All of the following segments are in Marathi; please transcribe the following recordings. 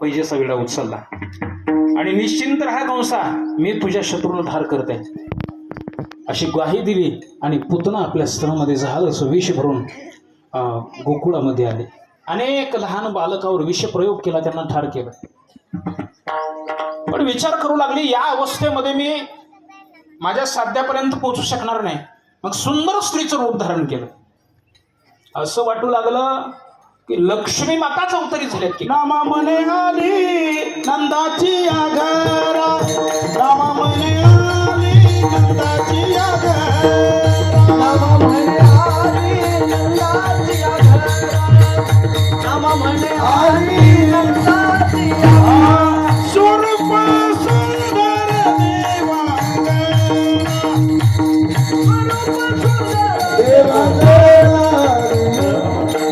पैजेचा विडा उचलला आणि निश्चिंत राहा कंसा, मी तुझ्या शत्रूला ठार करते अशी ग्वाही दिली. आणि पुतना आपल्या स्तनामध्ये जहाजाचं विष भरून गोकुळामध्ये आले. अनेक लहान बालकावर विषप्रयोग केला, त्यांना ठार केलं. पण विचार करू लागली, या अवस्थेमध्ये मी माझ्या साध्यापर्यंत पोहोचू शकणार नाही. मग सुंदर स्त्रीचं रूप धारण केलं. असं वाटू लागलं की लक्ष्मी माताच अवतरी झाल्यात की. रामा म्हणे आली नंदाची आघरा, रामा म्हणे आली नंदाची आघरा, रामा म्हणे आली नंदाची आघरा, रामा म्हणे आली नंदाची आघरा. स्वरूप सुंदर देवांगना,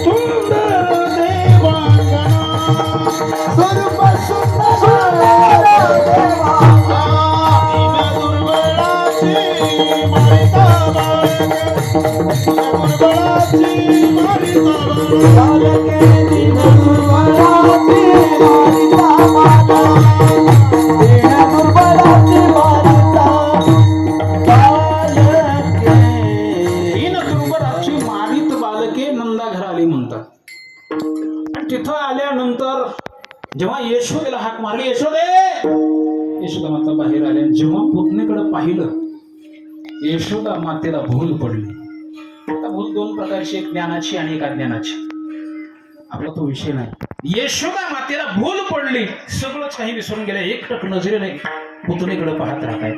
स्वरूप सुंदर देवांगना, तिथं आल्यानंतर जेव्हा यशोदेला हाक मारली, यशोदे, यशोदा माता बाहेर आल्या. जेव्हा पुतणीकडे पाहिलं, यशोदा मातेला भूल पडली. आता भूल दोन प्रकारची, एक ज्ञानाची आणि एक अज्ञानाची. आपला तो विषय नाही. यशोदा मातेला भूल पडली, सगळंच काही विसरून गेलं. एकटक नजरेने पुतणीकडे पाहत राहताय.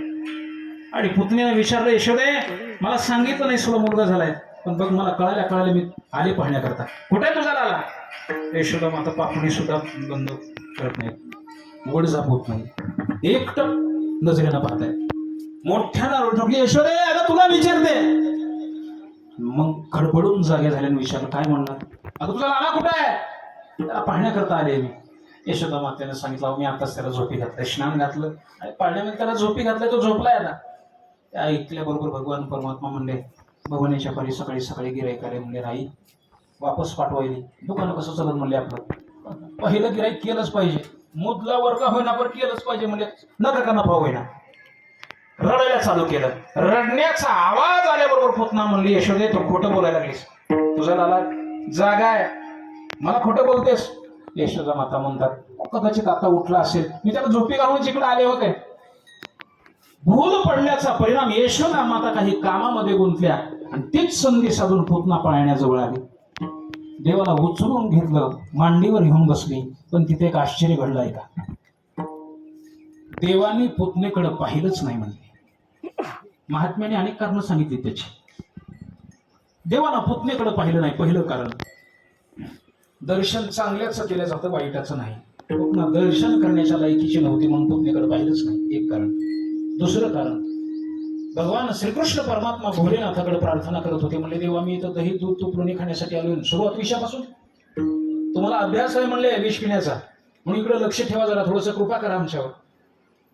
आणि पुतणीने विचारलं, यशोदे, मला सांगितलं नाही तुला मुलगा झालाय, पण बघ मला कळाल्या मी आले पाहण्याकरता. कुठे तुझा आला? यशोदा माता पापणी सुद्धा बंद करत नाही, उघड झाप होत नाही, एकटक नजरेनं पाहताय. मोठ्याला रोटली, यशोदे, अगं तुला विचारते. मग खडबडून जागे झाल्याने विचारलं, काय म्हणणार? अगं तुझा लाला कुठं आहे? त्याला पाहण्याकरता आले मी. यशोदा मातेने सांगितलं, मी आताच त्याला झोपी घातलंय, स्नान घातलं आणि पाळण्यामध्ये त्याला झोपी घातलंय, तो झोपलाय आता. त्या ऐकल्याबरोबर भगवान परमात्मा म्हणले, भवानीच्या परी सकाळी सकाळी गिराईक आले. म्हणले, आई वापस पाठवायली, दुकान कसं चालत म्हणले, आपलं पहिलं गिराईक केलंच पाहिजे, मुदला वर्ग होईना पण केलंच पाहिजे. म्हणजे नका का नफा होईना. रडायला चालू केलं. रडण्याचा आवाज आल्याबरोबर पुतना म्हणली, यशोदे, तू खोटं बोलायला लागलीस, तुझा लाला जागा आहे, मला खोटं बोलतेस. यशोदा माता म्हणतात, कदाचित आता उठला असेल, मी त्याला झोपी घालून जिकडे आले होते. भूल पडल्याचा परिणाम यशोदा माता काही कामामध्ये गुंतल्या आणि तीच संधी साधून पुतना पाळण्याजवळ आली. देवाला उचलून घेतलं, मांडीवर घेऊन बसली. पण तिथे एक आश्चर्य घडलं आहे का? देवानी पुतणेकडे पाहिलंच नाही म्हणले. महात्म्याने अनेक कारण सांगितली त्याची. देवाला पुतणेकडे पाहिलं नाही. पहिलं कारण, दर्शन चांगल्याचं केलं जातं, वाईटाचं नाही. पुतना दर्शन करण्याच्या लायकीची नव्हती म्हणून पुतणेकडे पाहिलंच नाही, एक कारण. दुसरं कारण, भगवान श्रीकृष्ण परमात्मा भोलेनाथाकडे प्रार्थना करत होते. म्हणले, देवा, मी इथं दही दूध तूप लोणी खाण्यासाठी आलो, सुरुवात विषयापासून, तुम्हाला अभ्यास आहे म्हणले विष पिण्याचा, म्हणून इकडे लक्ष ठेवा, जरा थोडंसं कृपा करा आमच्यावर,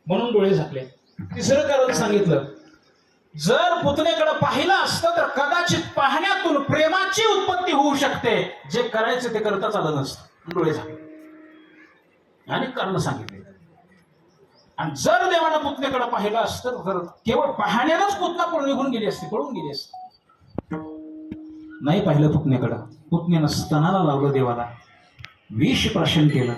म्हणून डोळे झाकले. तिसरं कारण सांगितलं, जर पुतणेकडे पाहिलं असतं तर कदाचित पाहण्यातून प्रेमाची उत्पत्ती होऊ शकते, जे करायचं ते करताच आलं नसतं, डोळे झाकले. आणि कारण सांगितले. आणि जर देवानं पुतणेकडे पाहिलं असतं तर केवळ पाहण्यालाच पुतना पळून निघून गेली असती, पळून गेली असती. नाही पाहिलं पुतणेकडं. पुतणेनं स्तनाला लावलं देवाला, विष प्राशन केलं,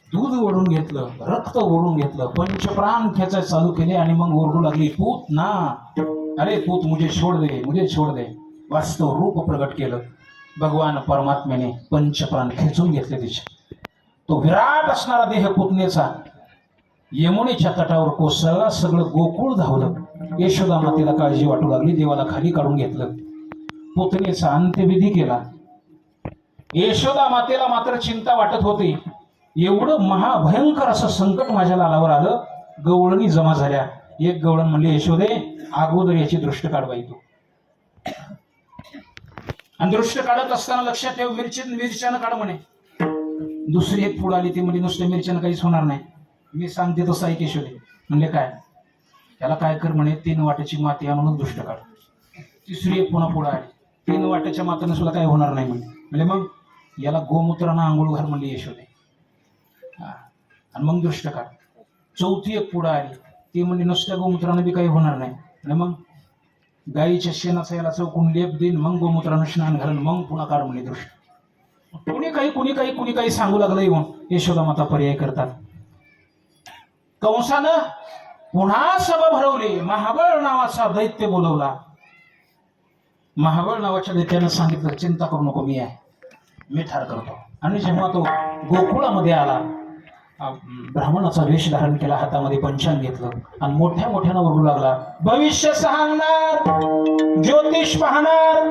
दूध ओढून घेतलं, रक्त ओढून घेतलं, पंचप्राण खेचायला चालू केले. आणि मग ओरडू लागली, पूत ना, अरे पूत, मुझे छोड़ दे, मुझे छोड़ दे. वास्तव रूप प्रगट केलं. भगवान परमात्म्याने पंचप्राण खेचून घेतले तिचे. तो विराट असणारा देह पुतणेचा यमुनेच्या तटावर कोसळला. सगळं गोकुळ धावलं. यशोदा मातेला काळजी वाटू लागली. देवाला खाली काढून घेतलं, पुतणेचा अंत्यविधी केला. यशोदा मातेला मात्र चिंता वाटत होती, एवढं महाभयंकर असं संकट माझ्या लालावर आलं. गवळणी जमा झाल्या. एक गवळण म्हणले, यशोदे, अगोदर याची दृष्ट काढवाय तू. आणि दृष्ट काढत असताना लक्षात ठेव, मिरच्यानं काढ म्हणे. दुसरी एक फुड आली, ती म्हणजे नुसत्या मिरच्यानं काहीच होणार नाही, मी सांगते तसं ऐक यशोदे. म्हणले, काय? त्याला काय कर म्हणे, 3 वाट्याची माती आणून दृष्ट काढ. तिसरी एक पुन्हा पुढे आली, 3 वाट्याच्या मातीने सुद्धा काय होणार नाही म्हणे. म्हणजे मग याला गोमूत्रानं आंघोळ घाल म्हणली यशोदे. हा. आणि मग दृष्ट काढ. चौथी एक पुढं आली, ती म्हणजे नुसत्या गोमूत्रानं बी काही होणार नाही. आणि मग गाईच्या शेणाचा याला चौकून लेप देईन, मग गोमूत्रानं स्नान घालून मग पुन्हा काढ म्हणजे दृष्ट. कुणी काही सांगू लागलं येऊन यशोदा माता पर्याय करतात. कंसानं पुन्हा सभा भरवली. महाबळ नावाचा दैत्य बोलवला. महाबळ नावाच्या दैत्यानं सांगितलं, चिंता करू नको, मी आहे, मी ठार करतो. आणि जेव्हा तो गोकुळामध्ये आला, ब्राह्मणाचा वेश धारण केला, हातामध्ये पंचांग घेतलं आणि मोठ्या मोठ्यानं ओरडू लागला, भविष्य सांगणार, ज्योतिष पाहणार.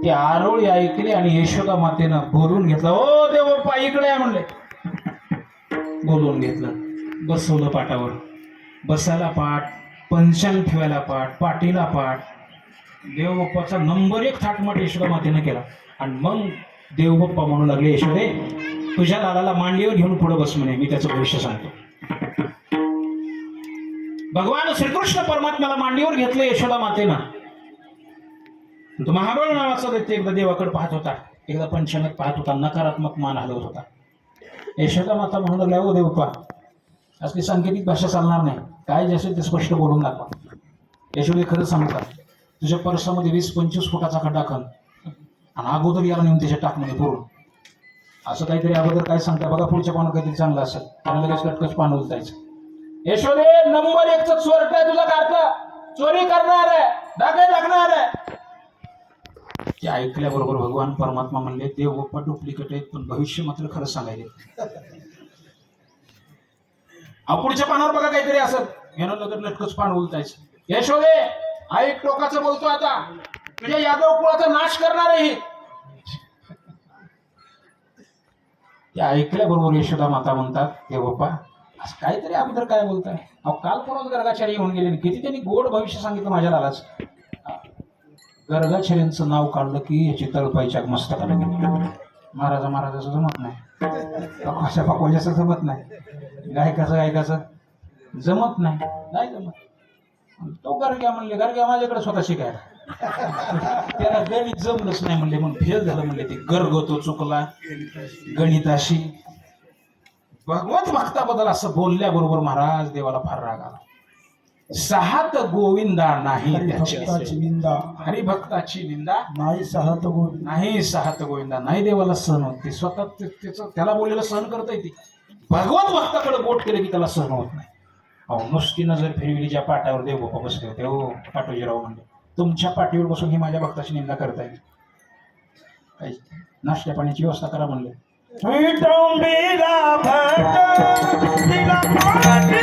ते आरोळी ऐकले आणि यशोदा मातेनं बोलून घेतलं, ओ देव बाप्पा इकडे आहे म्हणले. बोलून घेतलं, बसवलं पाटावर. बसायला पाठ, पंचांग ठेवायला पाठ, पाटीला पाठ. देवबाप्पाचा नंबर 1 थाटमाट यशोदा मातेनं केला. आणि मग देवबाप्पा म्हणू लागले, यशोदे तुझ्या लालाला मांडीवर घेऊन पुढे बस म्हणे, मी त्याचं भविष्य सांगतो. भगवान श्रीकृष्ण परमात्म्याला मांडीवर घेतलं यशोदा मातेनं. तो महाबळ नावाचा दैत्य एकदा देवाकडे पाहत होता, एकदा पंचांगात पाहत होता, नकारात्मक मान हलवत होता. यशोदा माता म्हणू लागल्या, ओ देवप्पा असली सांकेतिक भाषा चालणार नाही, काय जे असेल ते स्पष्ट बोलून दाखवा. यशोदे खरं सांगता, तुझ्या परसामध्ये 20-25 फुटाचा खड्डा खण आणि अगोदर याला नेऊन त्याच्या टाकमध्ये पुरून. असं काहीतरी अगोदर काय सांगता बघा, पुढच्या पानं काहीतरी चांगलं असेल आणि लगेच कटकच पान उलटायचं. यशोदे नंबर 1चं चोरट आहे तुझा कारता, चोरी करणार आहे, डाके टाकणार आहे. ते ऐकल्याबरोबर भगवान परमात्मा म्हणले, देव बाप्पा डुप्लिकेट आहेत, पण भविष्य मात्र खरं सांगायले. पुढच्या पानावर बघा काहीतरी असं घेणं, लगेच लटकच पान उलटायचं. यशोदे ऐक, टोकाचं बोलतो आता, तुझ्या यादव कुळाचा नाश करणार आहे. ते ऐकल्याबरोबर यशोदा माता म्हणतात, देव बाप्पा असं काहीतरी अगोदर काय बोलताय, अहो काल परवा गर्गाचार्य येऊन गेले, किती त्यांनी गोड भविष्य सांगितलं माझ्या लालाच. गर्गाचार्यांचं नाव काढलं की याची तळपायच्या मस्तकाला गेली. महाराजाचं जमत नाही, अशा पाकवायचं जमत नाही, गायकाचं जमत नाही जमत. तो गर्ग्या म्हणले, गर्ग्या माझ्याकडे स्वतः शिकायला, त्याला गणित जमलंच नाही म्हणले, म्हणून फेल झालं म्हणले. ते गर्ग तो चुकला गणिताशी. भगवत भक्ताबद्दल असं बोलल्याबरोबर महाराज देवाला फार राग आला. साहत गोविंदा नाही हरिभक्ताची निंदा, हरिभक्ताची निंदा नाही साहत गोविंद, नाही साहत गोविंदा, नाही देवाला सहन होत. ते स्वतः त्याचं त्याला बोललेलं सहन करता येते, भगवत भक्ताकडे बोट केलं की त्याला सहन होत नाही. अहो नुसती नजर फिरविली ज्या पाटावर देव बाप्पा बसले होते, हो पाटोजीराव म्हणले, तुमच्या पाठीवर बसून ही माझ्या भक्ताची निंदा करता येईल, काही नाश्त्या पाण्याची व्यवस्था करा म्हणले. विटंबीला भट तिला पाठी